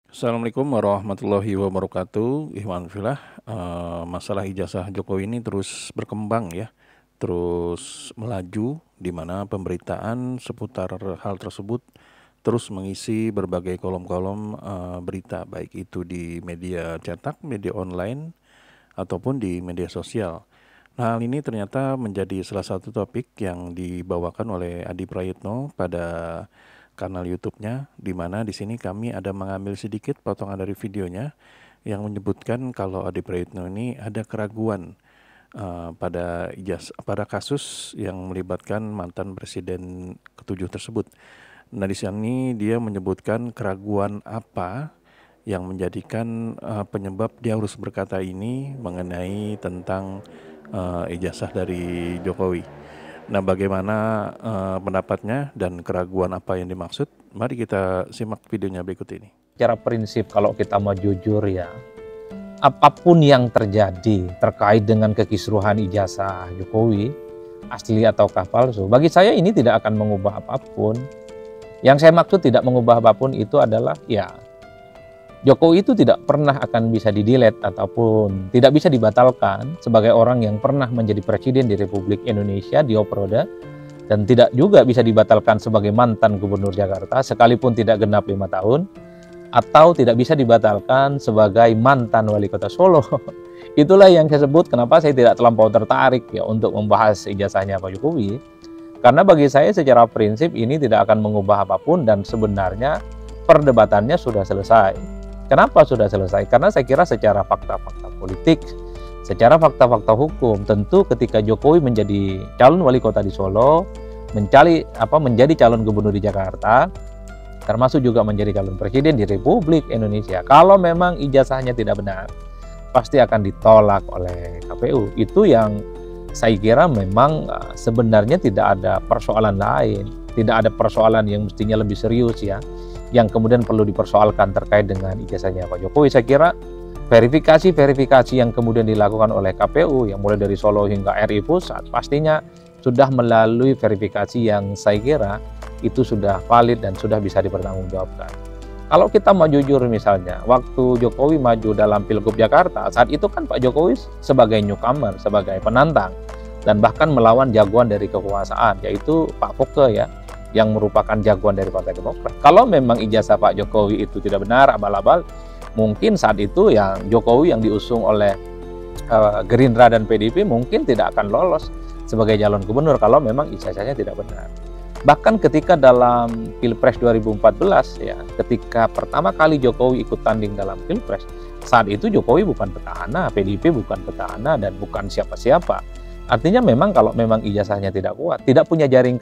Assalamualaikum warahmatullahi wabarakatuh. Ikhwan fillah, masalah ijazah Jokowi ini terus berkembang ya, terus melaju di mana pemberitaan seputar hal tersebut terus mengisi berbagai kolom-kolom berita, baik itu di media cetak, media online, ataupun di media sosial. Nah, hal ini ternyata menjadi salah satu topik yang dibawakan oleh Adi Prayitno pada kanal YouTube-nya, di mana di sini kami ada mengambil sedikit potongan dari videonya yang menyebutkan kalau Adi Prayitno ini ada keraguan pada kasus yang melibatkan mantan presiden ketujuh tersebut. Nah, di sini dia menyebutkan keraguan apa yang menjadikan penyebab dia harus berkata ini mengenai tentang ijazah dari Jokowi. Nah, bagaimana pendapatnya dan keraguan apa yang dimaksud? Mari kita simak videonya berikut ini. Secara prinsip kalau kita mau jujur ya, apapun yang terjadi terkait dengan kekisruhan ijazah Jokowi, asli ataukah palsu, bagi saya ini tidak akan mengubah apapun. Yang saya maksud tidak mengubah apapun itu adalah ya, Jokowi itu tidak pernah akan bisa di-delete ataupun tidak bisa dibatalkan sebagai orang yang pernah menjadi presiden di Republik Indonesia di periode, dan tidak juga bisa dibatalkan sebagai mantan gubernur Jakarta sekalipun tidak genap 5 tahun, atau tidak bisa dibatalkan sebagai mantan wali kota Solo. Itulah yang saya sebut kenapa saya tidak terlampau tertarik ya untuk membahas ijazahnya Pak Jokowi. Karena bagi saya secara prinsip ini tidak akan mengubah apapun dan sebenarnya perdebatannya sudah selesai. Kenapa sudah selesai? Karena saya kira secara fakta-fakta politik, secara fakta-fakta hukum, tentu ketika Jokowi menjadi calon wali kota di Solo, menjadi calon gubernur di Jakarta, termasuk juga menjadi calon presiden di Republik Indonesia, kalau memang ijazahnya tidak benar, pasti akan ditolak oleh KPU. Itu yang saya kira memang sebenarnya tidak ada persoalan lain, tidak ada persoalan yang mestinya lebih serius ya, yang kemudian perlu dipersoalkan terkait dengan ijazahnya Pak Jokowi. Saya kira verifikasi yang kemudian dilakukan oleh KPU, yang mulai dari Solo hingga RI Pusat, pastinya sudah melalui verifikasi yang saya kira itu sudah valid dan sudah bisa dipertanggungjawabkan. Kalau kita mau jujur misalnya, waktu Jokowi maju dalam Pilgub Jakarta, saat itu kan Pak Jokowi sebagai newcomer, sebagai penantang, dan bahkan melawan jagoan dari kekuasaan, yaitu Pak Foke ya, yang merupakan jagoan dari Partai Demokrat. Kalau memang ijazah Pak Jokowi itu tidak benar, abal-abal, mungkin saat itu yang Jokowi yang diusung oleh Gerindra dan PDIP mungkin tidak akan lolos sebagai calon gubernur kalau memang ijazahnya tidak benar. Bahkan ketika dalam Pilpres 2014 ya, ketika pertama kali Jokowi ikut tanding dalam Pilpres, saat itu Jokowi bukan petahana, PDIP bukan petahana dan bukan siapa-siapa. Artinya memang kalau memang ijazahnya tidak kuat, tidak punya jaring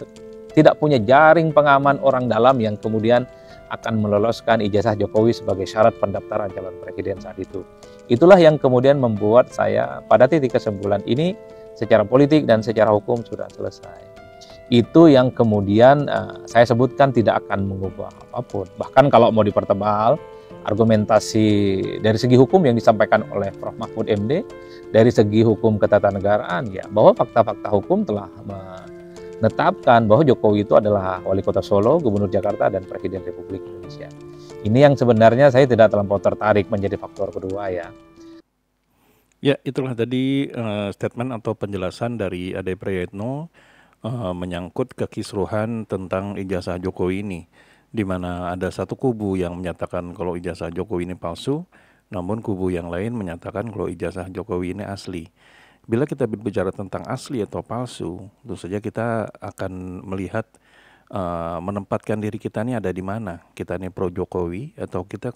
pengaman orang dalam yang kemudian akan meloloskan ijazah Jokowi sebagai syarat pendaftaran calon presiden saat itu. Itulah yang kemudian membuat saya pada titik kesimpulan ini secara politik dan secara hukum sudah selesai. Itu yang kemudian saya sebutkan tidak akan mengubah apapun. Bahkan kalau mau dipertebal, argumentasi dari segi hukum yang disampaikan oleh Prof. Mahfud MD, dari segi hukum ketatanegaraan ya, bahwa fakta-fakta hukum telah menetapkan bahwa Jokowi itu adalah wali kota Solo, gubernur Jakarta, dan presiden Republik Indonesia. Ini yang sebenarnya saya tidak terlampau tertarik menjadi faktor kedua ya. Ya, itulah tadi statement atau penjelasan dari Ade Prayitno menyangkut kekisruhan tentang ijazah Jokowi ini, di mana ada satu kubu yang menyatakan kalau ijazah Jokowi ini palsu, namun kubu yang lain menyatakan kalau ijazah Jokowi ini asli. Bila kita berbicara tentang asli atau palsu, tentu saja kita akan melihat menempatkan diri kita ini ada di mana. Kita ini pro Jokowi atau kita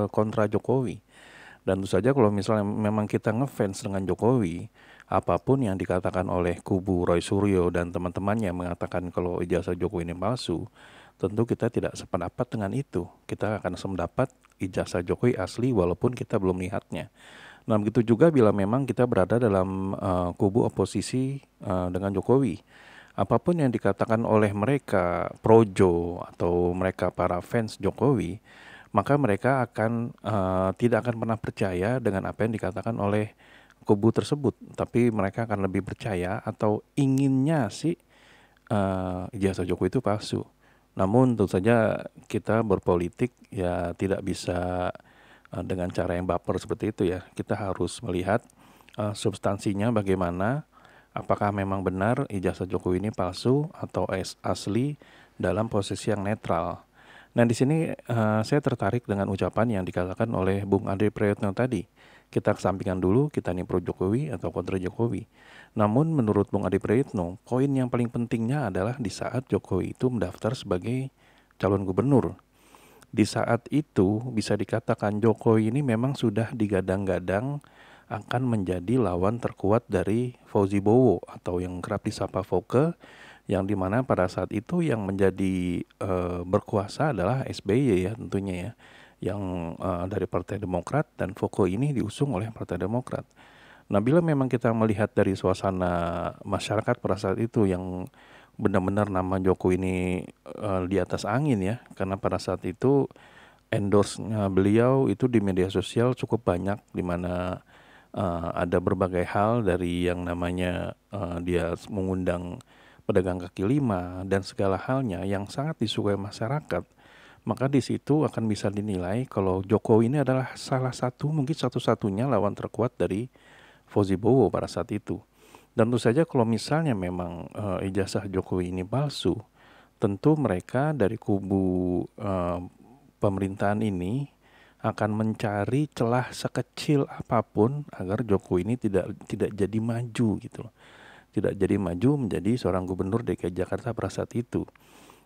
kontra Jokowi. Dan tentu saja kalau misalnya memang kita ngefans dengan Jokowi, apapun yang dikatakan oleh kubu Roy Suryo dan teman-temannya mengatakan kalau ijazah Jokowi ini palsu, tentu kita tidak sependapat dengan itu. Kita akan sependapat ijazah Jokowi asli walaupun kita belum melihatnya. Nah, begitu juga bila memang kita berada dalam kubu oposisi dengan Jokowi. Apapun yang dikatakan oleh mereka projo atau mereka para fans Jokowi, maka mereka akan tidak akan pernah percaya dengan apa yang dikatakan oleh kubu tersebut. Tapi mereka akan lebih percaya atau inginnya sih ijazah Jokowi itu palsu. Namun tentu saja kita berpolitik ya tidak bisa dengan cara yang baper seperti itu ya. Kita harus melihat substansinya bagaimana, apakah memang benar ijazah Jokowi ini palsu atau asli dalam posisi yang netral. Nah di sini saya tertarik dengan ucapan yang dikatakan oleh Bung Andre Prayitno tadi. Kita kesampingkan dulu, kita ini pro Jokowi atau kontra Jokowi. Namun menurut Bung Adi Prayitno, poin yang paling pentingnya adalah di saat Jokowi itu mendaftar sebagai calon gubernur. Di saat itu bisa dikatakan Jokowi ini memang sudah digadang-gadang akan menjadi lawan terkuat dari Fauzi Bowo atau yang kerap disapa Foke, yang dimana pada saat itu yang menjadi berkuasa adalah SBY ya tentunya ya, yang dari Partai Demokrat, dan Foke ini diusung oleh Partai Demokrat. Nah bila memang kita melihat dari suasana masyarakat pada saat itu yang benar-benar nama Jokowi ini di atas angin ya, karena pada saat itu endorse-nya beliau itu di media sosial cukup banyak, di mana ada berbagai hal dari yang namanya dia mengundang pedagang kaki lima dan segala halnya yang sangat disukai masyarakat. Maka di situ akan bisa dinilai kalau Jokowi ini adalah salah satu, mungkin satu-satunya lawan terkuat dari Fauzi Bowo pada saat itu. Dan tentu saja kalau misalnya memang ijazah Jokowi ini palsu, tentu mereka dari kubu pemerintahan ini akan mencari celah sekecil apapun agar Jokowi ini tidak jadi maju gitu loh. Tidak jadi maju menjadi seorang gubernur DKI Jakarta pada saat itu.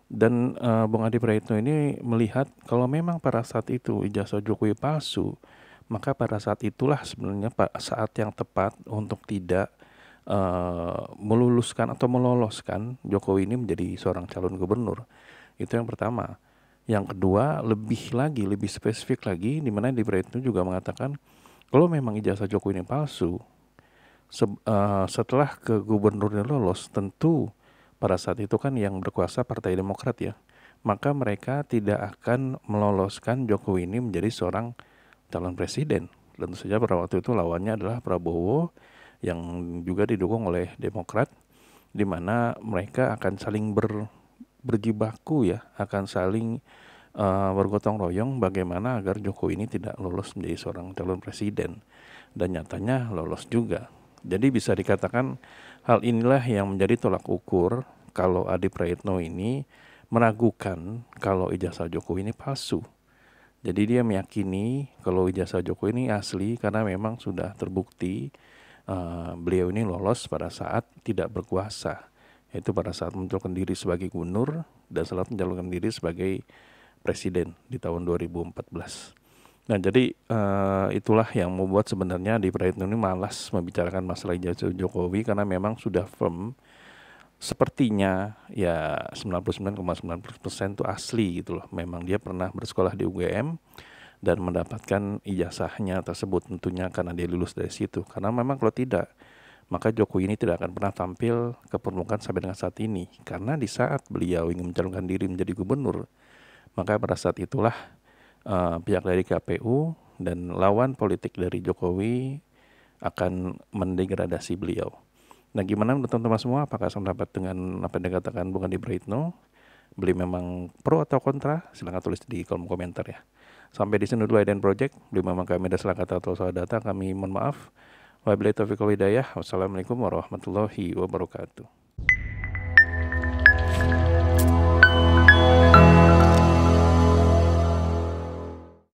Dan Bung Adi Praitno ini melihat kalau memang pada saat itu ijazah Jokowi palsu, maka pada saat itulah sebenarnya saat yang tepat untuk tidak meluluskan atau meloloskan Jokowi ini menjadi seorang calon gubernur. Itu yang pertama. Yang kedua, lebih spesifik lagi, di mana di Praitno juga mengatakan kalau memang ijazah Jokowi ini palsu, setelah ke gubernurnya lolos, tentu pada saat itu kan yang berkuasa Partai Demokrat ya, maka mereka tidak akan meloloskan Jokowi ini menjadi seorang calon presiden. Tentu saja pada waktu itu lawannya adalah Prabowo yang juga didukung oleh Demokrat, di mana mereka akan saling berjibaku ya, akan saling bergotong royong bagaimana agar Jokowi ini tidak lolos menjadi seorang calon presiden, dan nyatanya lolos juga. Jadi bisa dikatakan hal inilah yang menjadi tolak ukur kalau Adi Praitno ini meragukan kalau ijazah Jokowi ini palsu. Jadi dia meyakini kalau ijazah Jokowi ini asli karena memang sudah terbukti beliau ini lolos pada saat tidak berkuasa, yaitu pada saat mencalonkan diri sebagai gubernur dan setelah mencalonkan diri sebagai presiden di tahun 2014. Nah jadi itulah yang membuat sebenarnya di Praitno ini malas membicarakan masalah ijazah Jokowi karena memang sudah firm, sepertinya ya 99,9% itu asli gitu loh. Memang dia pernah bersekolah di UGM dan mendapatkan ijazahnya tersebut, tentunya karena dia lulus dari situ. Karena memang kalau tidak, maka Jokowi ini tidak akan pernah tampil ke permukaan sampai dengan saat ini. Karena di saat beliau ingin mencalonkan diri menjadi gubernur, maka pada saat itulah pihak dari KPU dan lawan politik dari Jokowi akan mendegradasi beliau. Nah gimana menurut teman-teman semua? Apakah sependapat dengan apa yang dikatakan Bung Adi Praitno? Beli memang pro atau kontra? Silahkan tulis di kolom komentar ya. Sampai di sini dulu Aiden Project. Beli memang kami ada salah kata atau salah data, kami mohon maaf. Wabillahi taufiq wal hidayah. Wassalamualaikum warahmatullahi wabarakatuh.